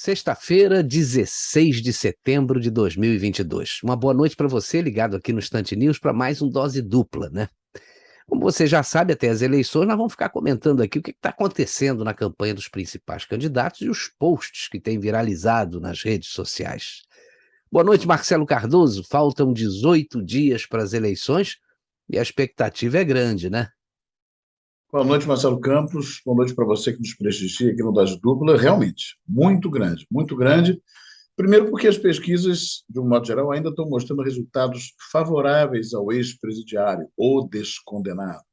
Sexta-feira, 16 de setembro de 2022. Uma boa noite para você, ligado aqui no Instant News para mais um Dose Dupla, né? Como você já sabe, até as eleições, nós vamos ficar comentando aqui o que está acontecendo na campanha dos principais candidatos e os posts que têm viralizado nas redes sociais. Boa noite, Marcelo Cardoso. Faltam 18 dias para as eleições e a expectativa é grande, né? Boa noite, Marcelo Campos. Boa noite para você que nos prestigia aqui no Das Dupla. Realmente, muito grande, muito grande. Primeiro porque as pesquisas, de um modo geral, ainda estão mostrando resultados favoráveis ao ex-presidiário ou descondenado.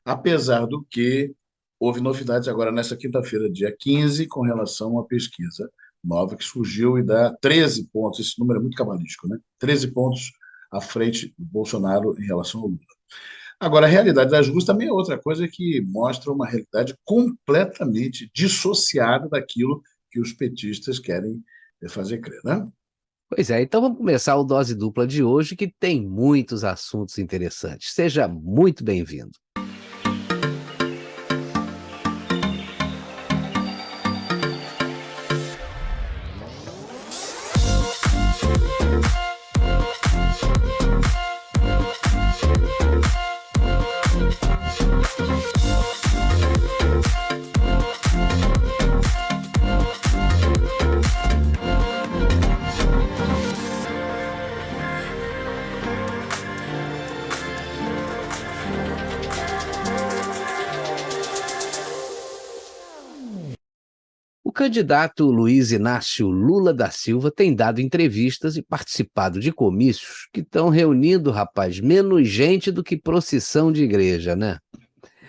Apesar do que houve novidades agora nessa quinta-feira, dia 15, com relação à pesquisa nova que surgiu e dá 13 pontos. Esse número é muito cabalístico, né? 13 pontos à frente do Bolsonaro em relação ao Lula. Agora, a realidade das ruas também é outra coisa que mostra uma realidade completamente dissociada daquilo que os petistas querem fazer crer, né? Pois é, então vamos começar o Dose Dupla de hoje, que tem muitos assuntos interessantes. Seja muito bem-vindo. O candidato Luiz Inácio Lula da Silva tem dado entrevistas e participado de comícios que estão reunindo, rapaz, menos gente do que procissão de igreja, né?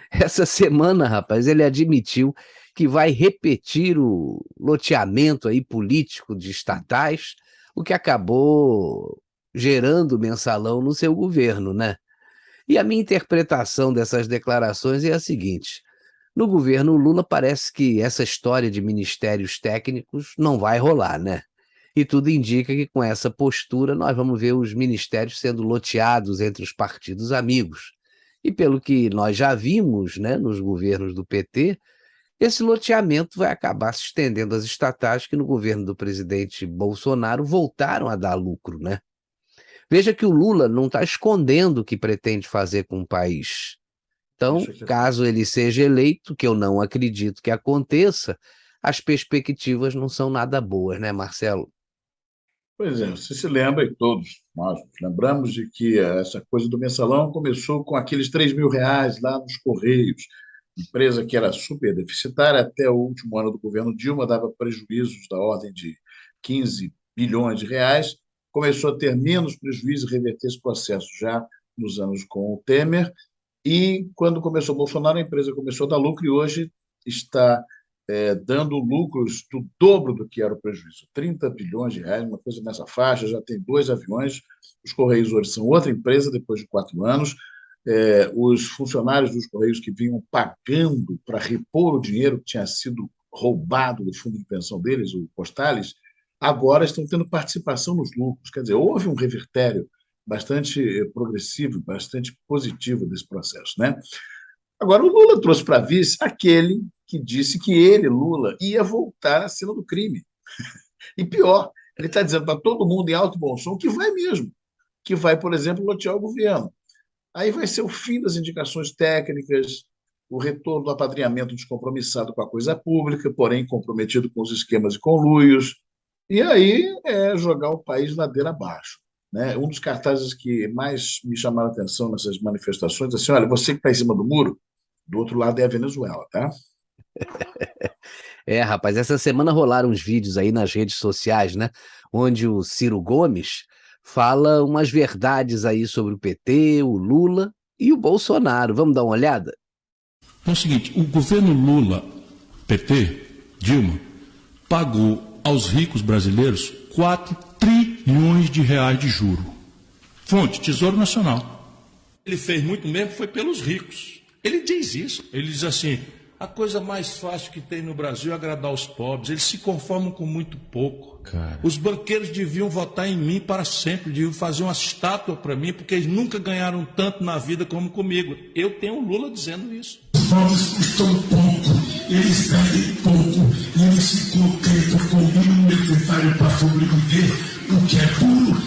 Essa semana, rapaz, ele admitiu que vai repetir o loteamento aí político de estatais, o que acabou gerando mensalão no seu governo, né? E a minha interpretação dessas declarações é a seguinte: no governo Lula parece que essa história de ministérios técnicos não vai rolar, né? E tudo indica que com essa postura nós vamos ver os ministérios sendo loteados entre os partidos amigos. E pelo que nós já vimos, né, nos governos do PT, esse loteamento vai acabar se estendendo às estatais que no governo do presidente Bolsonaro voltaram a dar lucro, né? Veja que o Lula não está escondendo o que pretende fazer com o país. Então, Deixa eu te- caso ele seja eleito, que eu não acredito que aconteça, as perspectivas não são nada boas, né, Marcelo? Pois é, você se lembra, e todos nós nos lembramos, de que essa coisa do mensalão começou com aqueles R$ 3.000 lá nos Correios, empresa que era super deficitária, até o último ano do governo Dilma, dava prejuízos da ordem de 15 bilhões de reais, começou a ter menos prejuízo e reverter esse processo já nos anos com o Temer, e quando começou o Bolsonaro, a empresa começou a dar lucro e hoje está dando lucros do dobro do que era o prejuízo. 30 bilhões de reais, uma coisa nessa faixa, já tem 2 aviões. Os Correios hoje são outra empresa depois de 4 anos. Os funcionários dos Correios que vinham pagando para repor o dinheiro que tinha sido roubado do fundo de pensão deles, o Postales, agora estão tendo participação nos lucros. Quer dizer, houve um revertério bastante progressivo, bastante positivo desse processo, né? Agora, o Lula trouxe para vice aquele que disse que ele, Lula, ia voltar à cena do crime. E pior, ele está dizendo para todo mundo em alto e bom som que vai mesmo, que vai, por exemplo, lotear o governo. Aí vai ser o fim das indicações técnicas, o retorno do apadrinhamento descompromissado com a coisa pública, porém comprometido com os esquemas e conluios. E aí é jogar o país ladeira abaixo. Né? Um dos cartazes que mais me chamaram a atenção nessas manifestações é assim: olha, você que está em cima do muro, do outro lado é a Venezuela, tá? É, rapaz, essa semana rolaram uns vídeos aí nas redes sociais, né? Onde o Ciro Gomes fala umas verdades aí sobre o PT, o Lula e o Bolsonaro. Vamos dar uma olhada? É o seguinte, o governo Lula, PT, Dilma, pagou aos ricos brasileiros 4 trilhões de reais de juro. Fonte, Tesouro Nacional. Ele fez muito mesmo, foi pelos ricos. Ele diz isso. Ele diz assim, a coisa mais fácil que tem no Brasil é agradar os pobres. Eles se conformam com muito pouco. Cara. Os banqueiros deviam votar em mim para sempre, deviam fazer uma estátua para mim, porque eles nunca ganharam tanto na vida como comigo. Eu tenho o Lula dizendo isso. Os pobres custam pouco, eles ganham pouco, e eles se contentam com o mínimo sobre viver o que é puro,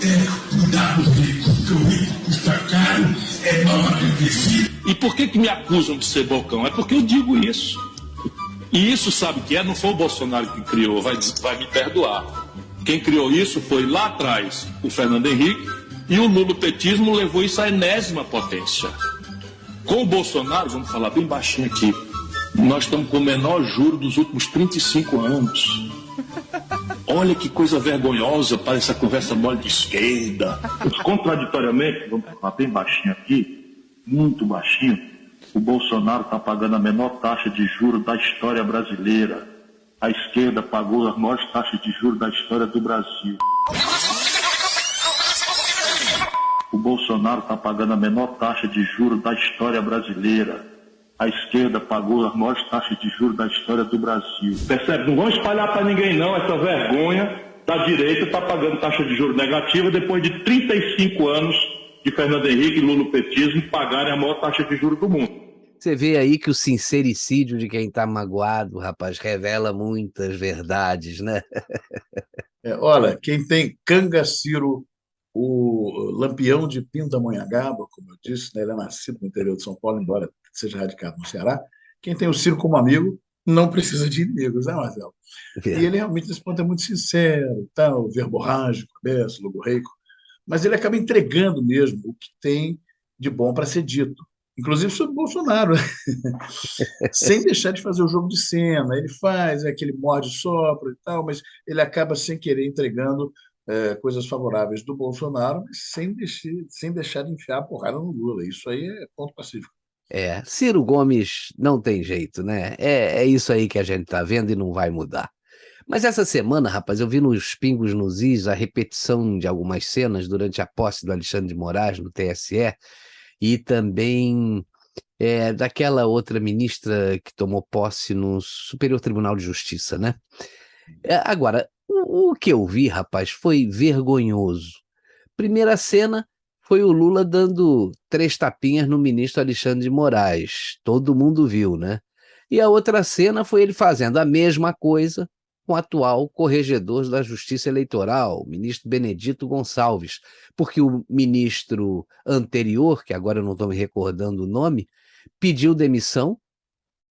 é cuidar do rico, porque o rico custa caro, é mal agradecido. E por que me acusam de ser bocão? É porque eu digo isso. E isso, sabe o que é? Não foi o Bolsonaro que criou, vai me perdoar. Quem criou isso foi lá atrás o Fernando Henrique, e o lulopetismo levou isso à enésima potência. Com o Bolsonaro, vamos falar bem baixinho aqui, nós estamos com o menor juro dos últimos 35 anos. Olha que coisa vergonhosa para essa conversa mole de esquerda. Contraditoriamente, vamos falar bem baixinho aqui, muito baixinho, o Bolsonaro está pagando a menor taxa de juros da história brasileira. A esquerda pagou as maiores taxas de juros da história do Brasil. O Bolsonaro está pagando a menor taxa de juros da história brasileira. A esquerda pagou as maiores taxas de juros da história do Brasil. Percebe? Não vão espalhar para ninguém não essa vergonha da direita está pagando taxa de juros negativa depois de 35 anos de Fernando Henrique e lulopetismo pagarem a maior taxa de juros do mundo. Você vê aí que o sincericídio de quem está magoado, rapaz, revela muitas verdades, né? Olha, quem tem Cangaciro, o Lampião de Pindamonhangaba, como eu disse, né, ele é nascido no interior de São Paulo, embora seja radicado no Ceará, quem tem o Ciro como amigo não precisa de inimigos, né, Marcelo? E ele realmente, nesse ponto, é muito sincero, tal, verborrágico, besso, logorreico, mas ele acaba entregando mesmo o que tem de bom para ser dito. Inclusive sobre o Bolsonaro, sem deixar de fazer o jogo de cena. Ele faz aquele morde e sopra e tal, mas ele acaba sem querer entregando coisas favoráveis do Bolsonaro, mas sem deixar de enfiar a porrada no Lula. Isso aí é ponto pacífico. Ciro Gomes não tem jeito, né? É isso aí que a gente tá vendo e não vai mudar. Mas essa semana, rapaz, eu vi nos Pingos nos Is a repetição de algumas cenas durante a posse do Alexandre de Moraes no TSE, e também daquela outra ministra que tomou posse no Superior Tribunal de Justiça, né? Agora, o que eu vi, rapaz, foi vergonhoso. Primeira cena foi o Lula dando 3 tapinhas no ministro Alexandre de Moraes. Todo mundo viu, né? E a outra cena foi ele fazendo a mesma coisa com o atual corregedor da Justiça Eleitoral, o ministro Benedito Gonçalves, porque o ministro anterior, que agora eu não estou me recordando o nome, pediu demissão,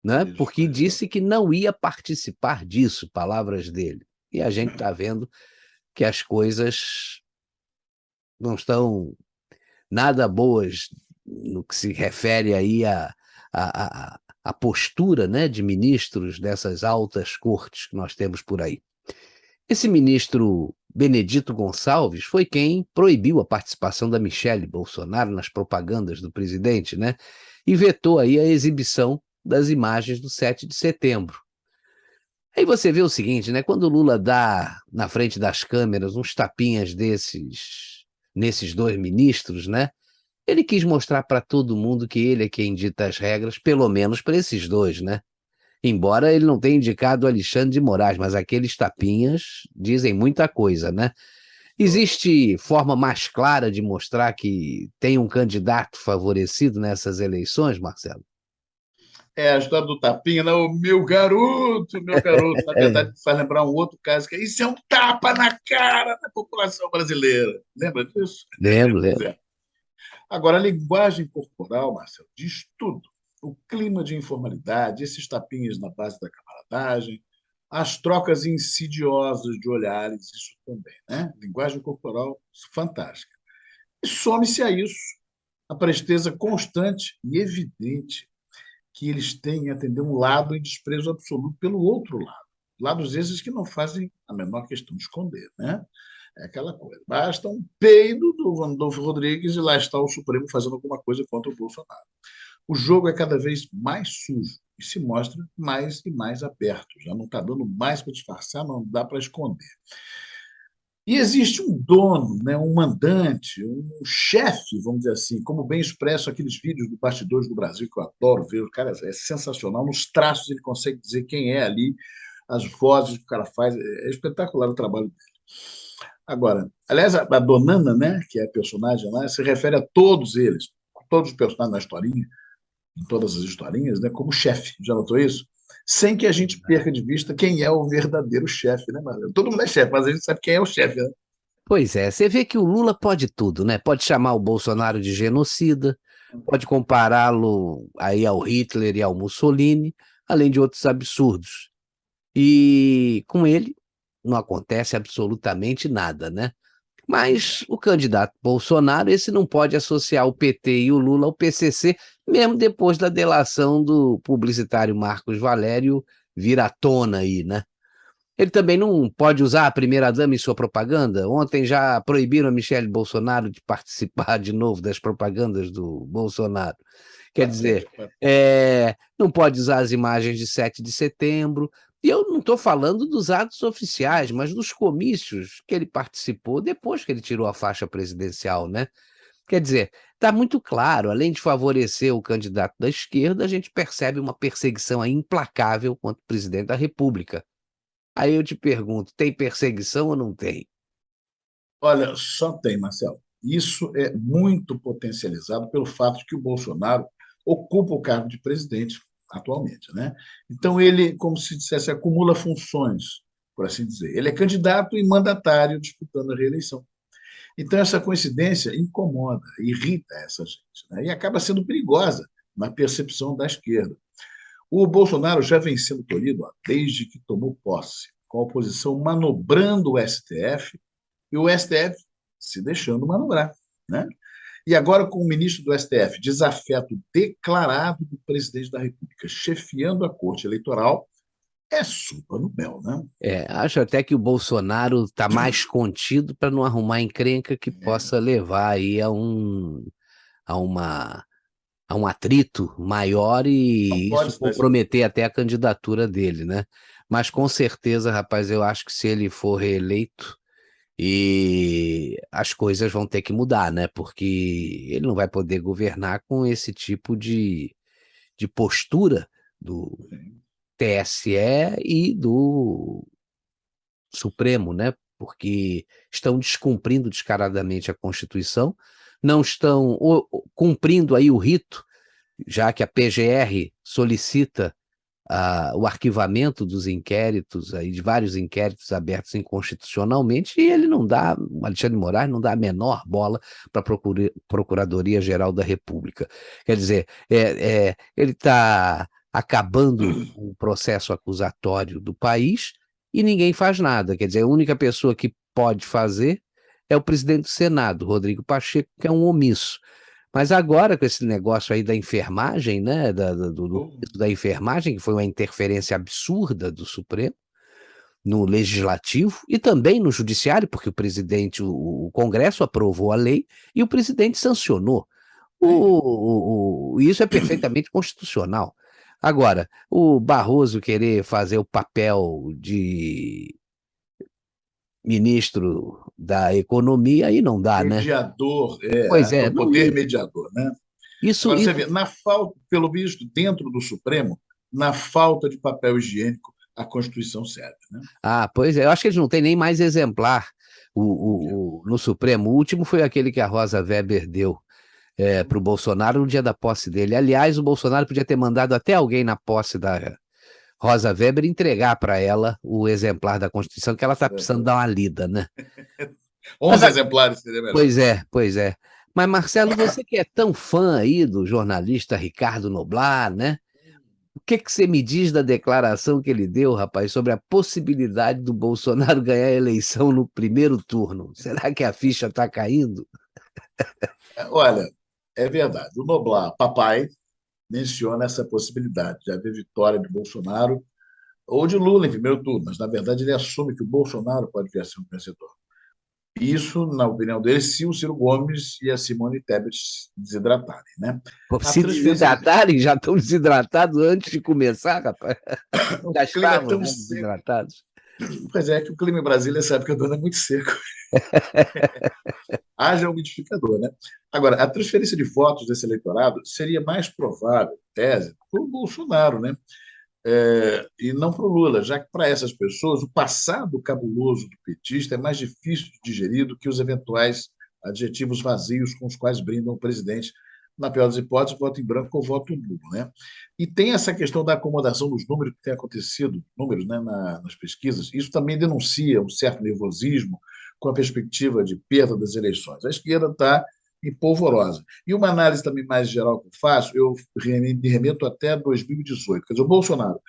né, porque disse que não ia participar disso, palavras dele. E a gente está vendo que as coisas não estão nada boas no que se refere aí a postura, né, de ministros dessas altas cortes que nós temos por aí. Esse ministro Benedito Gonçalves foi quem proibiu a participação da Michele Bolsonaro nas propagandas do presidente, né, e vetou aí a exibição das imagens do 7 de setembro. Aí você vê o seguinte, né, quando o Lula dá na frente das câmeras uns tapinhas nesses 2 ministros, né, ele quis mostrar para todo mundo que ele é quem dita as regras, pelo menos para esses 2, né? Embora ele não tenha indicado o Alexandre de Moraes, mas aqueles tapinhas dizem muita coisa, né? Existe forma mais clara de mostrar que tem um candidato favorecido nessas eleições, Marcelo? A história do tapinha, né? O meu garoto, na verdade, faz lembrar um outro caso, que isso é um tapa na cara da população brasileira. Lembra disso? Lembro. Agora, a linguagem corporal, Marcelo, diz tudo. O clima de informalidade, esses tapinhas na base da camaradagem, as trocas insidiosas de olhares, isso também, né? Linguagem corporal fantástica. E some-se a isso a presteza constante e evidente que eles têm em atender um lado em desprezo absoluto pelo outro lado. Lados esses que não fazem a menor questão de esconder, né? É aquela coisa. Basta um peido do Randolfo Rodrigues e lá está o Supremo fazendo alguma coisa contra o Bolsonaro. O jogo é cada vez mais sujo e se mostra mais e mais aberto. Já não está dando mais para disfarçar, não dá para esconder. E existe um dono, né, um mandante, um chefe, vamos dizer assim, como bem expresso aqueles vídeos do Bastidores do Brasil, que eu adoro ver. O cara é sensacional. Nos traços ele consegue dizer quem é ali, as vozes que o cara faz. É espetacular o trabalho dele. Agora, aliás, a Donana, né, que é a personagem lá, se refere a todos eles, todos os personagens da historinha, em todas as historinhas, né, como chefe. Já notou isso? sem que a gente perca de vista quem é o verdadeiro chefe, né, Marcelo? Todo mundo é chefe, mas a gente sabe quem é o chefe, né? Pois é, você vê que o Lula pode tudo, né? Pode chamar o Bolsonaro de genocida, pode compará-lo aí ao Hitler e ao Mussolini, além de outros absurdos. E com ele não acontece absolutamente nada, né? Mas o candidato Bolsonaro, esse não pode associar o PT e o Lula ao PCC, mesmo depois da delação do publicitário Marcos Valério vir à tona aí, né? Ele também não pode usar a primeira-dama em sua propaganda. Ontem já proibiram a Michele Bolsonaro de participar de novo das propagandas do Bolsonaro. Quer dizer, não pode usar as imagens de 7 de setembro. E eu não estou falando dos atos oficiais, mas dos comícios que ele participou depois que ele tirou a faixa presidencial, né? Quer dizer, está muito claro, além de favorecer o candidato da esquerda, a gente percebe uma perseguição aí implacável contra o presidente da República. Aí eu te pergunto, tem perseguição ou não tem? Olha, só tem, Marcelo. Isso é muito potencializado pelo fato de que o Bolsonaro ocupa o cargo de presidente atualmente, né? Então ele, como se dissesse, acumula funções, por assim dizer. Ele é candidato e mandatário disputando a reeleição. Então essa coincidência incomoda, irrita essa gente, né? E acaba sendo perigosa na percepção da esquerda. O Bolsonaro já vem sendo tolhido desde que tomou posse, com a oposição manobrando o STF e o STF se deixando manobrar, né? E agora, com o ministro do STF, desafeto declarado do presidente da República, chefiando a Corte Eleitoral, é sopa no mel, né? Acho até que o Bolsonaro está mais contido para não arrumar encrenca que possa levar aí a um atrito maior Não e pode isso se dar esse comprometer até a candidatura dele, né? Mas com certeza, rapaz, eu acho que se ele for reeleito, e as coisas vão ter que mudar, né? Porque ele não vai poder governar com esse tipo de postura do TSE e do Supremo, né? Porque estão descumprindo descaradamente a Constituição, não estão cumprindo aí o rito, já que a PGR solicita o arquivamento dos inquéritos, aí, de vários inquéritos abertos inconstitucionalmente, e ele não dá, o Alexandre de Moraes não dá a menor bola para a Procuradoria-Geral da República. Quer dizer, ele está acabando o processo acusatório do país e ninguém faz nada. Quer dizer, a única pessoa que pode fazer é o presidente do Senado, Rodrigo Pacheco, que é um omisso. Mas agora, com esse negócio aí da enfermagem, né, da enfermagem, que foi uma interferência absurda do Supremo, no Legislativo e também no Judiciário, porque o Congresso aprovou a lei e o presidente sancionou. Isso é perfeitamente constitucional. Agora, o Barroso querer fazer o papel de ministro da Economia, aí não dá, né? mediador, Pois é é, o poder mediador, né? isso, Agora você vê, na falta, pelo visto, dentro do Supremo, na falta de papel higiênico, a Constituição serve, né? Pois é, eu acho que eles não têm nem mais exemplar no Supremo. O último foi aquele que a Rosa Weber deu para o Bolsonaro no dia da posse dele. Aliás, o Bolsonaro podia ter mandado até alguém na posse da Rosa Weber entregar para ela o exemplar da Constituição, que ela está precisando dar uma lida, né? 11 exemplares seria melhor. Pois é. Mas, Marcelo, você que é tão fã aí do jornalista Ricardo Noblar, né? O que você me diz da declaração que ele deu, rapaz, sobre a possibilidade do Bolsonaro ganhar a eleição no primeiro turno? Será que a ficha está caindo? Olha, é verdade. O Noblar, papai, menciona essa possibilidade de haver vitória de Bolsonaro ou de Lula em primeiro turno, mas, na verdade, ele assume que o Bolsonaro pode vir a ser um vencedor. Isso, na opinião dele, se o Ciro Gomes e a Simone Tebet se desidratarem, né? Pô, A se transferência desidratarem, já estão desidratados antes de começar, rapaz. o Já clima é estavam, tão né, seco. desidratados. Pois é, que o clima em Brasília, essa época do ano é muito seco. Haja umidificador, né? Agora, a transferência de votos desse eleitorado seria mais provável, tese, para o Bolsonaro, né? E não para o Lula, já que para essas pessoas o passado cabuloso do petista é mais difícil de digerir do que os eventuais adjetivos vazios com os quais brindam o presidente na pior das hipóteses, voto em branco ou voto nulo, né? E tem essa questão da acomodação dos números que tem acontecido, números, né, nas pesquisas. Isso também denuncia um certo nervosismo com a perspectiva de perda das eleições. A esquerda está em polvorosa. E uma análise também mais geral que eu faço, eu me remeto até 2018. Quer dizer, o Bolsonaro,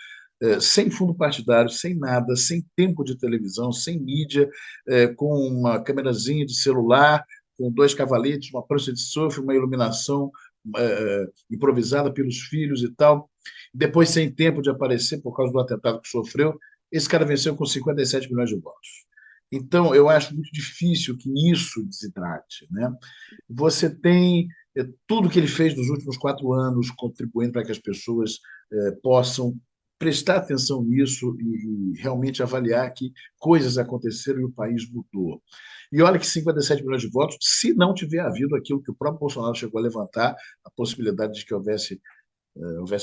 sem fundo partidário, sem nada, sem tempo de televisão, sem mídia, com uma câmerazinha de celular, com dois cavaletes, uma prancha de surf, uma iluminação improvisada pelos filhos e tal. Depois, sem tempo de aparecer por causa do atentado que sofreu, esse cara venceu com 57 milhões de votos. Então, eu acho muito difícil que isso desidrate, né? Você tem tudo que ele fez nos últimos 4 anos, contribuindo para que as pessoas possam prestar atenção nisso e realmente avaliar que coisas aconteceram e o país mudou. E olha que 57 milhões de votos, se não tiver havido aquilo que o próprio Bolsonaro chegou a levantar, a possibilidade de que houvesse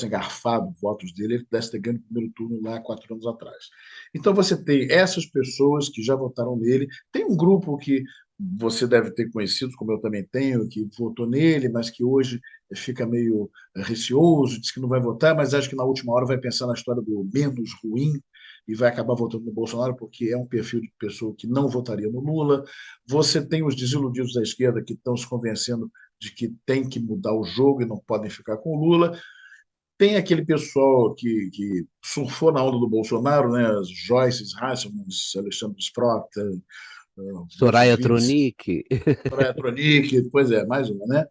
engarfado votos dele, ele pudesse ter ganho no primeiro turno lá 4 anos atrás. Então você tem essas pessoas que já votaram nele, tem um grupo que você deve ter conhecido, como eu também tenho, que votou nele, mas que hoje fica meio receoso, diz que não vai votar, mas acho que na última hora vai pensar na história do menos ruim e vai acabar votando no Bolsonaro, porque é um perfil de pessoa que não votaria no Lula. Você tem os desiludidos da esquerda que estão se convencendo de que tem que mudar o jogo e não podem ficar com o Lula. Tem aquele pessoal que surfou na onda do Bolsonaro, né? As Joyce Hasselman, Alexandre Frota, Soraya Tronic. Soraya Tronic, pois é, mais uma, né?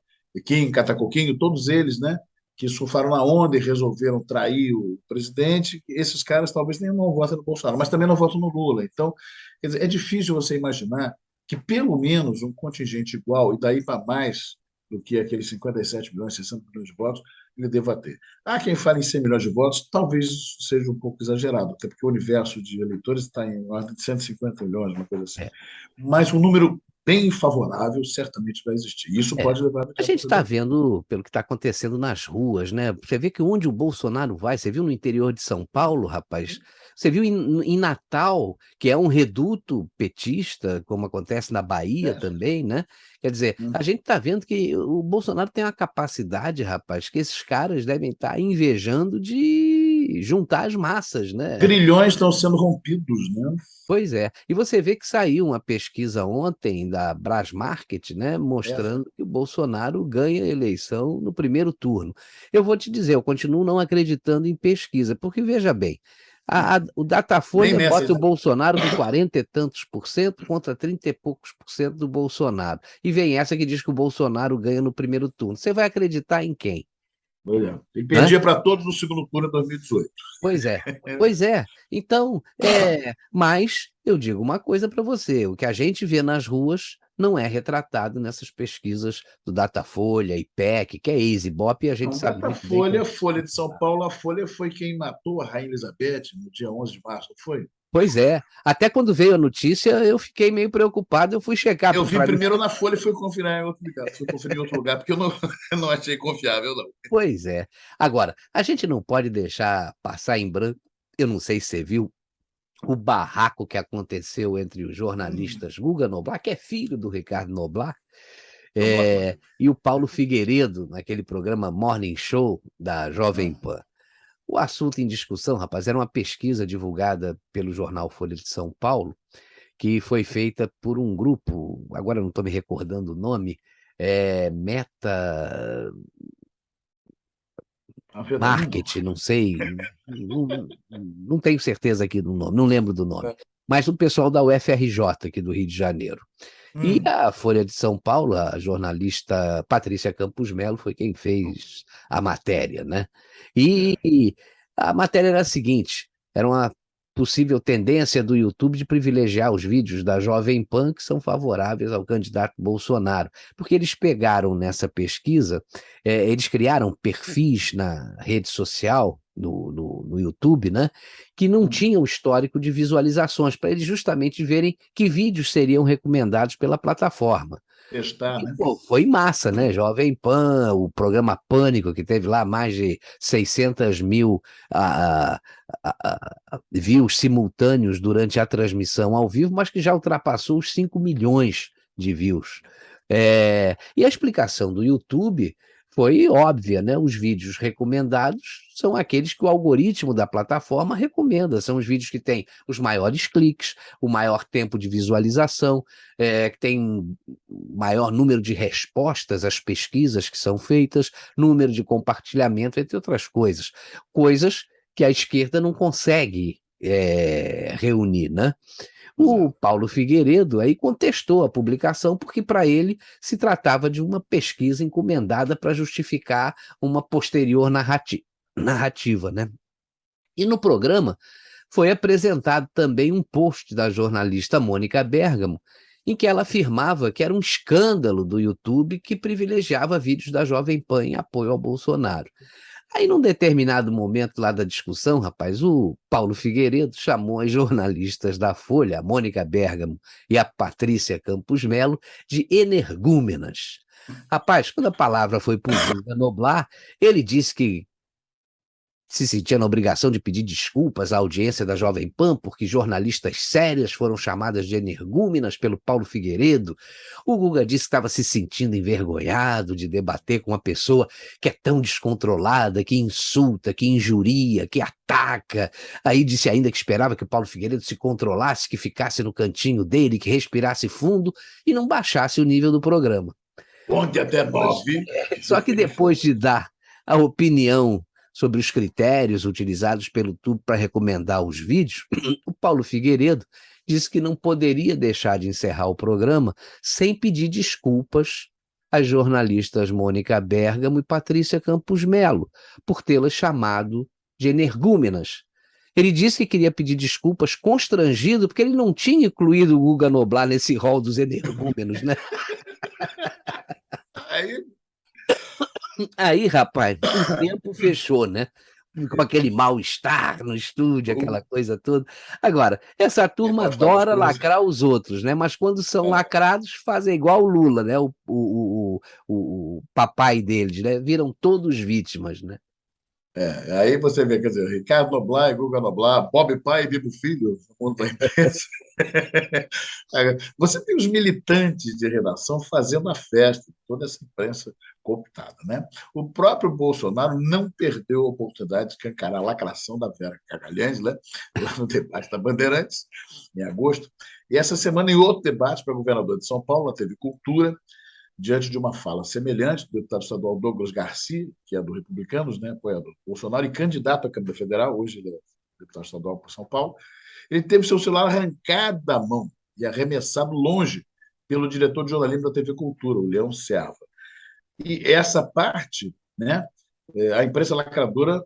Kim Catacoquinho, todos eles, né? Que surfaram na onda e resolveram trair o presidente. Esses caras talvez nem não votem no Bolsonaro, mas também não votam no Lula. Então, quer dizer, é difícil você imaginar que pelo menos um contingente igual, e daí para mais do que aqueles 57 milhões, 60 milhões de votos, ele deva ter. Há quem fale em 100 milhões de votos, talvez seja um pouco exagerado, até porque o universo de eleitores está em ordem de 150 milhões, uma coisa assim. É. Mas um número bem favorável certamente vai existir. Isso pode levar A gente está vendo pelo que está acontecendo nas ruas, né? Você vê que onde o Bolsonaro vai, você viu no interior de São Paulo, rapaz? Você viu em Natal, que é um reduto petista, como acontece na Bahia também, né? Quer dizer, a gente está vendo que o Bolsonaro tem uma capacidade, rapaz, que esses caras devem estar invejando de juntar as massas, né? Trilhões estão sendo rompidos, né? Pois é. E você vê que saiu uma pesquisa ontem da Brasmarket, né, mostrando que o Bolsonaro ganha a eleição no primeiro turno. Eu vou te dizer, eu continuo não acreditando em pesquisa, porque veja bem, o Datafolha Nem bota nessa, o Bolsonaro com 40 e tantos por cento contra 30 e poucos por cento do Bolsonaro. E vem essa que diz que o Bolsonaro ganha no primeiro turno. Você vai acreditar em quem? E Né? perdia para todos no segundo turno em 2018. Pois é, pois é. Então, mas eu digo uma coisa para você: o que a gente vê nas ruas não é retratado nessas pesquisas do Datafolha, IPEC, que é Ibope, e a gente Não, sabe muito bem Datafolha, Folha de São Paulo, a Folha foi quem matou a Rainha Elizabeth no dia 11 de março, não foi? Pois é. Até quando veio a notícia, eu fiquei meio preocupado, eu fui checar. Eu vi primeiro na Folha e fui conferir em outro lugar. Fui conferir em outro lugar, porque eu não, não achei confiável, não. Pois é. Agora, a gente não pode deixar passar em branco, eu não sei se você viu, o barraco que aconteceu entre os jornalistas Guga Noblar, que é filho do Ricardo Noblar, e o Paulo Figueiredo, naquele programa Morning Show da Jovem Pan. O assunto em discussão, rapaz, era uma pesquisa divulgada pelo jornal Folha de São Paulo, que foi feita por um grupo, agora eu não estou me recordando o nome, Meta Market, não sei, não tenho certeza aqui do nome, não lembro do nome, mas o pessoal da UFRJ aqui do Rio de Janeiro. E a Folha de São Paulo, a jornalista Patrícia Campos Melo foi quem fez a matéria, né? E a matéria era a seguinte, era uma possível tendência do YouTube de privilegiar os vídeos da Jovem Pan que são favoráveis ao candidato Bolsonaro, porque eles pegaram nessa pesquisa, eles criaram perfis na rede social, no YouTube, né, que não tinham histórico de visualizações, para eles justamente verem que vídeos seriam recomendados pela plataforma. Testar, né? Pô, foi massa, né? Jovem Pan, o programa Pânico, que teve lá mais de 600 mil views simultâneos durante a transmissão ao vivo, mas que já ultrapassou os 5 milhões de views. E a explicação do YouTube foi óbvia, né? Os vídeos recomendados são aqueles que o algoritmo da plataforma recomenda, são os vídeos que têm os maiores cliques, o maior tempo de visualização, que tem maior número de respostas às pesquisas que são feitas, número de compartilhamento, entre outras coisas. Coisas que a esquerda não consegue reunir, né? O Paulo Figueiredo aí contestou a publicação porque para ele se tratava de uma pesquisa encomendada para justificar uma posterior narrativa, né? E no programa foi apresentado também um post da jornalista Mônica Bergamo, em que ela afirmava que era um escândalo do YouTube que privilegiava vídeos da Jovem Pan em apoio ao Bolsonaro. Aí, num determinado momento lá da discussão, rapaz, o Paulo Figueiredo chamou as jornalistas da Folha, a Mônica Bergamo e a Patrícia Campos Melo, de energúmenas. Rapaz, quando a palavra foi para o Guga Noblar, ele disse que se sentia na obrigação de pedir desculpas à audiência da Jovem Pan, porque jornalistas sérias foram chamadas de energúmenas pelo Paulo Figueiredo. O Guga disse que estava se sentindo envergonhado de debater com uma pessoa que é tão descontrolada, que insulta, que injuria, que ataca. Aí disse ainda que esperava que o Paulo Figueiredo se controlasse, que ficasse no cantinho dele, que respirasse fundo e não baixasse o nível do programa. Conte até 9. Só que depois de dar a opinião sobre os critérios utilizados pelo YouTube para recomendar os vídeos, o Paulo Figueiredo disse que não poderia deixar de encerrar o programa sem pedir desculpas às jornalistas Mônica Bergamo e Patrícia Campos Melo por tê-las chamado de energúmenas. Ele disse que queria pedir desculpas constrangido porque ele não tinha incluído o Guga Noblar nesse rol dos energúmenos, né? Aí, rapaz, o tempo fechou, né? Com aquele mal-estar no estúdio, aquela coisa toda. Agora, essa turma adora lacrar os outros, né? Mas quando são lacrados, fazem igual o Lula, né? O papai deles, né? Viram todos vítimas, né? Aí você vê, quer dizer, Ricardo Noblar e Guga Noblar, Bob Pai e Bibo Filho, no mundo da imprensa. Você tem os militantes de redação fazendo a festa, toda essa imprensa cooptada, né? O próprio Bolsonaro não perdeu a oportunidade de escancarar a lacração da Vera Cagalhães, né? Lá no debate da Bandeirantes, em agosto. E essa semana, em outro debate para governador de São Paulo, na TV Cultura, diante de uma fala semelhante do deputado estadual Douglas Garcia, que é do Republicanos, né, apoiador do Bolsonaro e candidato à Câmara Federal, hoje ele é deputado estadual por São Paulo, ele teve seu celular arrancado da mão e arremessado longe pelo diretor de jornalismo da TV Cultura, o Leão Serva. E essa parte, né, a imprensa lacradora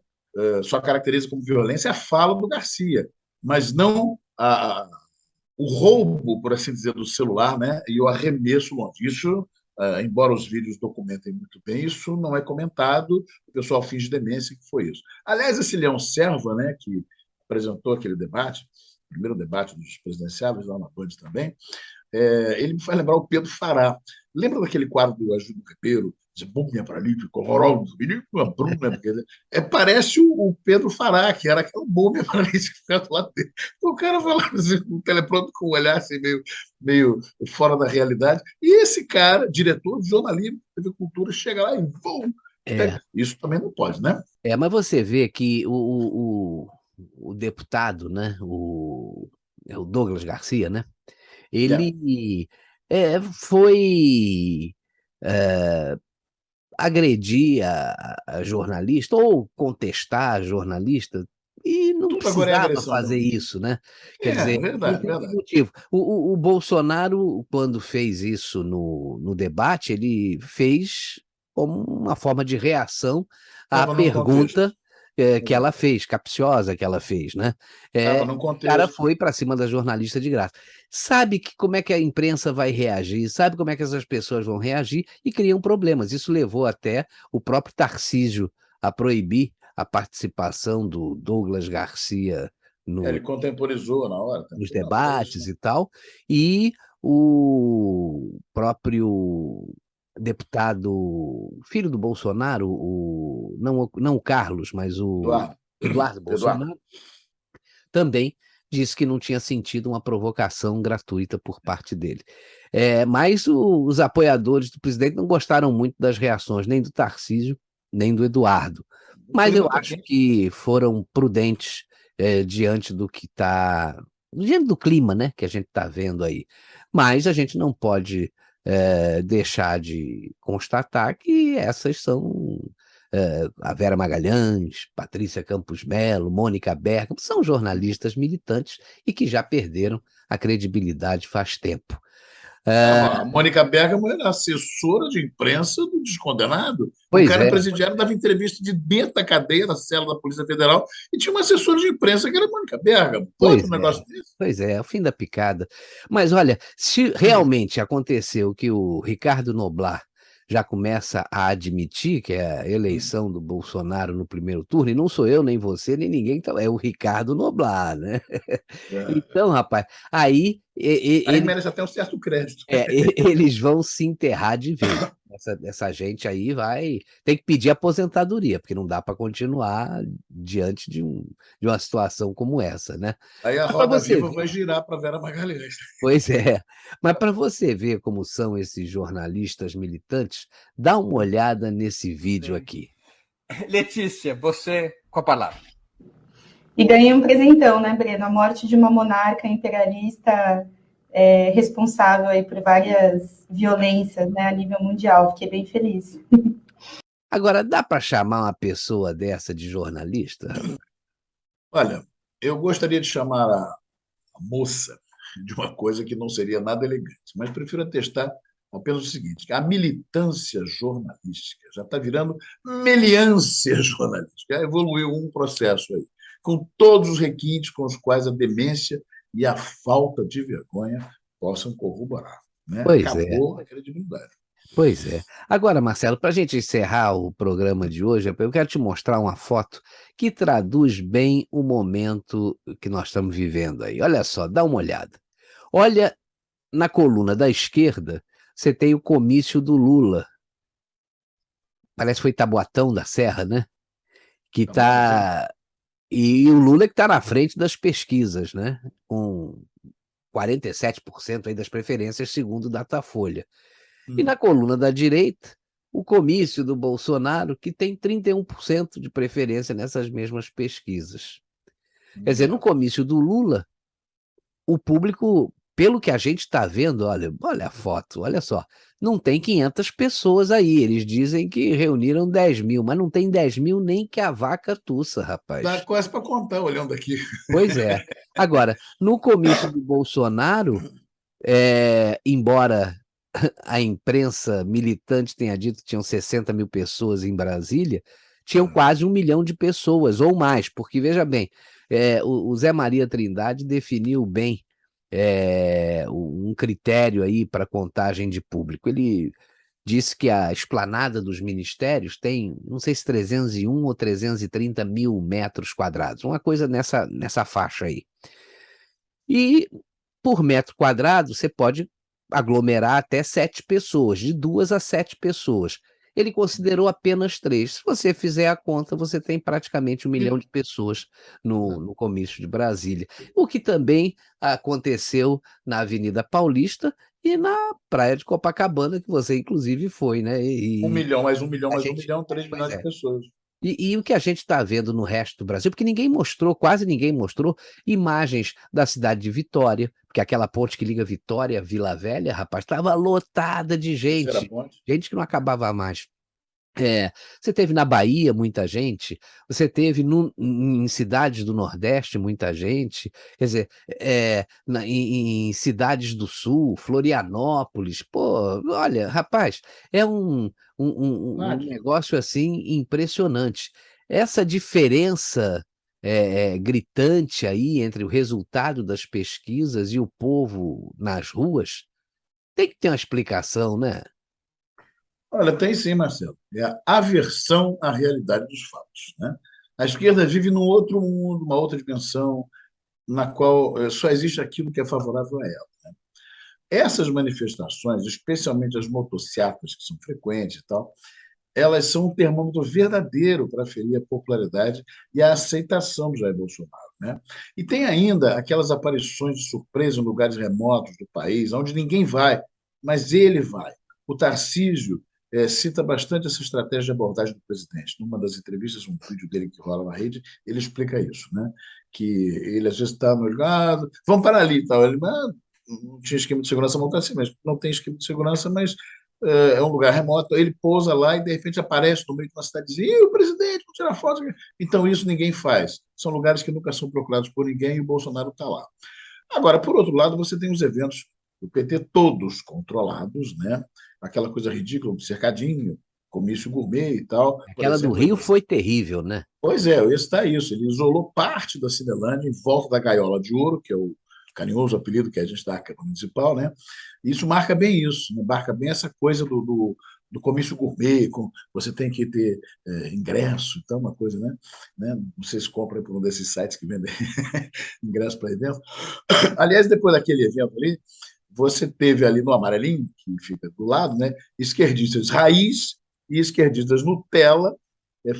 só caracteriza como violência a fala do Garcia, mas não o roubo, por assim dizer, do celular, né, e o arremesso longe. Isso, embora os vídeos documentem muito bem, isso não é comentado, o pessoal finge demência que foi isso. Aliás, esse Leão Serva, né, que apresentou aquele debate, o primeiro debate dos presidenciáveis, lá na Band também, ele me faz lembrar o Pedro Fará. Lembra daquele quadro do Ajudo Ribeiro, Búmia Paralítico, horroroso, Bruna, parece o Pedro Fará, que era aquele Búmia Paralítico que ficava lá dentro. O cara falando assim, com o teleprompter com o olhar assim, meio fora da realidade. E esse cara, diretor de jornalismo, TV Cultura, chega lá e vum, isso também não pode, né? Mas você vê que o deputado, né, o Douglas Garcia, né, ele foi agredir a jornalista ou contestar a jornalista e não Tudo agora é precisava agressão fazer também. isso, né? Quer dizer, verdade, não tem verdade. motivo. O Bolsonaro, quando fez isso no debate, ele fez como uma forma de reação à Estava num contexto. pergunta que ela fez, capciosa que ela fez, né? Estava num O cara contexto. foi para cima da jornalista de graça. Sabe como é que a imprensa vai reagir, sabe como é que essas pessoas vão reagir e criam problemas. Isso levou até o próprio Tarcísio a proibir a participação do Douglas Garcia Ele contemporizou na hora. nos debates e tal, e o próprio deputado, filho do Bolsonaro, não o Carlos, mas o Eduardo Bolsonaro, também disse que não tinha sentido uma provocação gratuita por parte dele. Mas os apoiadores do presidente não gostaram muito das reações, nem do Tarcísio, nem do Eduardo. O Mas clima eu está acho quente. que foram prudentes diante do que está, diante do clima, né, que a gente está vendo aí. Mas a gente não pode deixar de constatar que essas são a Vera Magalhães, Patrícia Campos Melo, Mônica Bergamo, são jornalistas militantes e que já perderam a credibilidade faz tempo. A Mônica Bergamo era assessora de imprensa do descondenado. O Pois cara é, presidiário dava entrevista de dentro da cadeia, na cela da Polícia Federal, e tinha uma assessora de imprensa que era a Mônica Bergamo. Pode um pois é. negócio desse? Pois é o fim da picada. Mas olha, se realmente aconteceu que o Ricardo Noblat já começa a admitir que é a eleição do Bolsonaro no primeiro turno, e não sou eu, nem você, nem ninguém, então é o Ricardo Noblat, né? É. Então, rapaz, aí Aí merece até um certo crédito. eles vão se enterrar de vez. Essa gente aí tem que pedir aposentadoria, porque não dá para continuar diante de uma situação como essa, né? Aí a Mas para roda você viva ver, vai girar para Vera Magalhães. pois é, mas para você ver como são esses jornalistas militantes, dá uma olhada nesse vídeo Sim. aqui. Letícia, você com a palavra. E ganhei um presentão, né, Breno? A morte de uma monarca imperialista responsável aí por várias violências, né, a nível mundial. Fiquei bem feliz. Agora, dá para chamar uma pessoa dessa de jornalista? Olha, eu gostaria de chamar a moça de uma coisa que não seria nada elegante, mas prefiro atestar apenas o seguinte: que a militância jornalística já está virando meliância jornalística. Já evoluiu um processo aí, com todos os requintes com os quais a demência e a falta de vergonha possam corroborar. Né? Pois é. Acabou a credibilidade. Pois é. Agora, Marcelo, para a gente encerrar o programa de hoje, eu quero te mostrar uma foto que traduz bem o momento que nós estamos vivendo aí. Olha só, dá uma olhada. Olha, na coluna da esquerda, você tem o comício do Lula. Parece que foi Taboatão da Serra, né? Que Tá bom, sim. tá. E o Lula que está na frente das pesquisas, né? Com 47% aí das preferências, segundo o Datafolha. E na coluna da direita, o comício do Bolsonaro, que tem 31% de preferência nessas mesmas pesquisas. Quer dizer, no comício do Lula, o público, pelo que a gente está vendo, olha a foto, olha só, não tem 500 pessoas aí. Eles dizem que reuniram 10 mil, mas não tem 10 mil nem que a vaca tussa, Dá rapaz. quase para contar olhando aqui. Pois é. Agora, no comício do Bolsonaro, embora a imprensa militante tenha dito que tinham 60 mil pessoas em Brasília, tinham quase 1 milhão de pessoas, ou mais, porque, veja bem, o Zé Maria Trindade definiu bem um critério aí para contagem de público. Ele disse que a esplanada dos ministérios tem, não sei se 301 ou 330 mil metros quadrados, uma coisa nessa faixa aí. E por metro quadrado, você pode aglomerar até 7 pessoas, de 2 a 7 pessoas. Ele considerou apenas 3. Se você fizer a conta, você tem praticamente 1 milhão de pessoas no comício de Brasília. O que também aconteceu na Avenida Paulista e na Praia de Copacabana, que você inclusive foi, né? 1 milhão, mais 1 milhão, a mais 1 gente, milhão, 3 pois milhões de é. pessoas. E o que a gente está vendo no resto do Brasil, porque ninguém mostrou, quase ninguém mostrou, imagens da cidade de Vitória, porque aquela ponte que liga Vitória a Vila Velha, rapaz, estava lotada de Terceira gente, ponte. gente que não acabava mais. Você teve na Bahia muita gente, você teve em cidades do Nordeste muita gente, quer dizer, em cidades do Sul, Florianópolis, pô, olha, rapaz, é um negócio assim impressionante. Essa diferença gritante aí entre o resultado das pesquisas e o povo nas ruas, tem que ter uma explicação, né? Olha, tem sim, Marcelo. É a aversão à realidade dos fatos. Né? A esquerda vive num outro mundo, uma outra dimensão, na qual só existe aquilo que é favorável a ela. Né? Essas manifestações, especialmente as motocicletas, que são frequentes e tal, elas são um termômetro verdadeiro para aferir a popularidade e a aceitação do Jair Bolsonaro, né? E tem ainda aquelas aparições de surpresa em lugares remotos do país, onde ninguém vai, mas ele vai. O Tarcísio cita bastante essa estratégia de abordagem do presidente. Numa das entrevistas, um vídeo dele que rola na rede, ele explica isso, né? Que ele às vezes está no lugar, vamos para ali, tal. Ele, não tinha esquema de segurança montado assim, mas não tem esquema de segurança, mas é um lugar remoto. Ele pousa lá e de repente aparece no meio de uma cidadezinha, e o presidente, vou tirar foto. Então isso ninguém faz. São lugares que nunca são procurados por ninguém e o Bolsonaro está lá. Agora, por outro lado, você tem os eventos do PT todos controlados, né? Aquela coisa ridícula do cercadinho, comício gourmet e tal. Por Aquela do exemplo, Rio foi terrível, né? pois é, esse está isso. Ele isolou parte da Cinelândia em volta da Gaiola de Ouro, que é o carinhoso apelido que a gente dá à Câmara Municipal, né? Isso marca bem isso, né? Marca bem essa coisa do comício gourmet, você tem que ter ingresso, então, uma coisa, né? Vocês compram por um desses sites que vendem ingresso para evento. Aliás, depois daquele evento ali, você teve ali no Amarelinho, que fica do lado, né? Esquerdistas raiz e esquerdistas Nutella,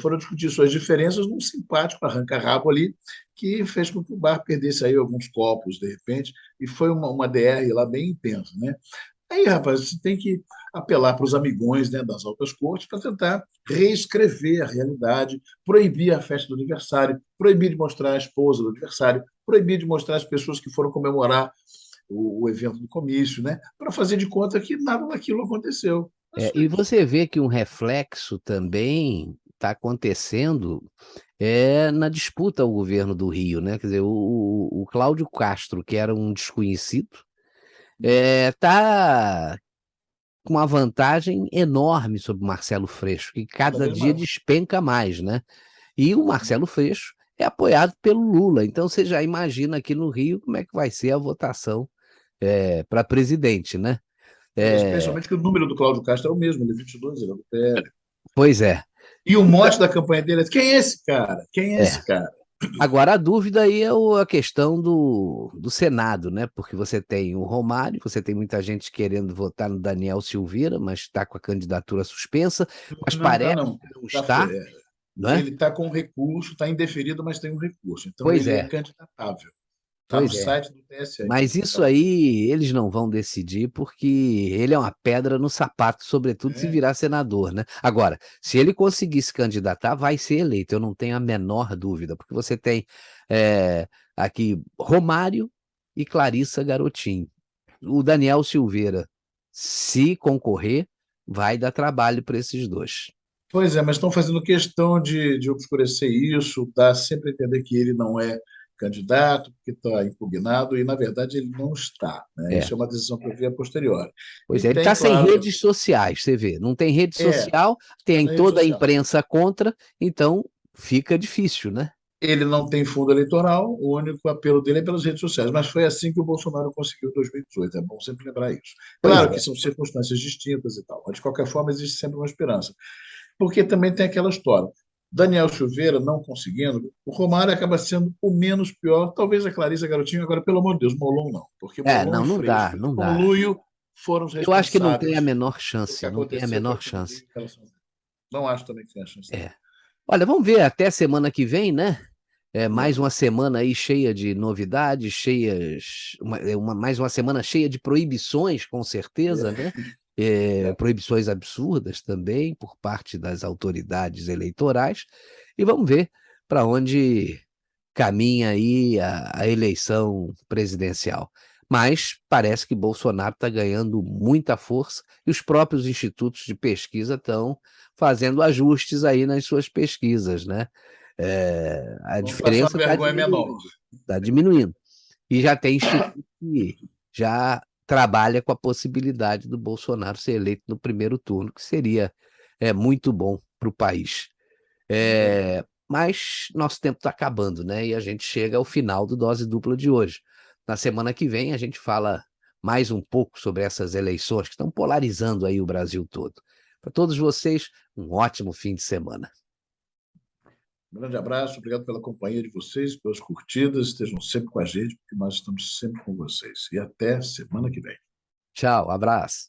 foram discutir suas diferenças num simpático arranca-rabo ali, que fez com que o bar perdesse aí alguns copos, de repente, e foi uma DR lá bem intensa, né? Aí, rapaz, você tem que apelar para os amigões, né, das altas cortes para tentar reescrever a realidade, proibir a festa do aniversário, proibir de mostrar a esposa do aniversário, proibir de mostrar as pessoas que foram comemorar o evento do comício, né, para fazer de conta que nada daquilo aconteceu. E você vê que um reflexo também está acontecendo na disputa ao governo do Rio, né? Quer dizer, o Cláudio Castro, que era um desconhecido, está com uma vantagem enorme sobre o Marcelo Freixo, que cada dia despenca mais, né? E o Marcelo Freixo é apoiado pelo Lula. Então você já imagina aqui no Rio como é que vai ser a votação para presidente, né? Especialmente que o número do Cláudio Castro é o mesmo, ele é 22, ele é do PL. Pois é. E o mote da campanha dele é: quem é esse cara? Quem é esse cara? Agora, a dúvida aí é a questão do Senado, né? Porque você tem o Romário, você tem muita gente querendo votar no Daniel Silveira, mas está com a candidatura suspensa, mas Não está, parece não. que não está, não é? Ele está com recurso, está indeferido, mas tem um recurso. Então Pois ele é é, candidatável. Está no pois é. site do TSE. Mas isso aí eles não vão decidir porque ele é uma pedra no sapato, sobretudo se virar senador, né? Agora, se ele conseguir se candidatar, vai ser eleito, eu não tenho a menor dúvida, porque você tem aqui Romário e Clarissa Garotinho. O Daniel Silveira, se concorrer, vai dar trabalho para esses dois. Pois é, mas estão fazendo questão de obscurecer isso, dá sempre a entender que ele não é candidato, porque está impugnado, e na verdade ele não está, né? Isso é uma decisão que eu vi a posteriori. Pois E é, ele está tem, sem claro, redes sociais, você vê. Não tem rede social, tem na rede toda a social. imprensa contra, então fica difícil, né? Ele não tem fundo eleitoral, o único apelo dele é pelas redes sociais, mas foi assim que o Bolsonaro conseguiu em 2018, é bom sempre lembrar isso. Pois Claro é. que são circunstâncias distintas e tal, mas de qualquer forma existe sempre uma esperança. Porque também tem aquela história. Daniel Silveira não conseguindo, o Romário acaba sendo o menos pior, talvez a Clarissa Garotinho, agora, pelo amor de Deus, Molon não, porque Molon e Não dá, Freixo e não dá. Conluio foram os Eu acho que não tem a responsáveis menor do que chance, não tem a aconteceu com menor aquele briga chance. em relação. Não acho também que tenha chance. Olha, vamos ver até semana que vem, né? Mais uma semana aí cheia de novidades, mais uma semana cheia de proibições, com certeza, né? Proibições absurdas também por parte das autoridades eleitorais. E vamos ver para onde caminha aí a eleição presidencial. Mas parece que Bolsonaro está ganhando muita força e os próprios institutos de pesquisa estão fazendo ajustes aí nas suas pesquisas, né? A Vamos passar uma diferença está vergonha menor. diminuindo, está diminuindo. E já tem instituto que já trabalha com a possibilidade do Bolsonaro ser eleito no primeiro turno, que seria muito bom para o país. Mas nosso tempo está acabando, né? E a gente chega ao final do Dose Dupla de hoje. Na semana que vem a gente fala mais um pouco sobre essas eleições que estão polarizando aí o Brasil todo. Para todos vocês, um ótimo fim de semana. Um grande abraço, obrigado pela companhia de vocês, pelas curtidas, estejam sempre com a gente, porque nós estamos sempre com vocês. E até semana que vem. Tchau, abraço.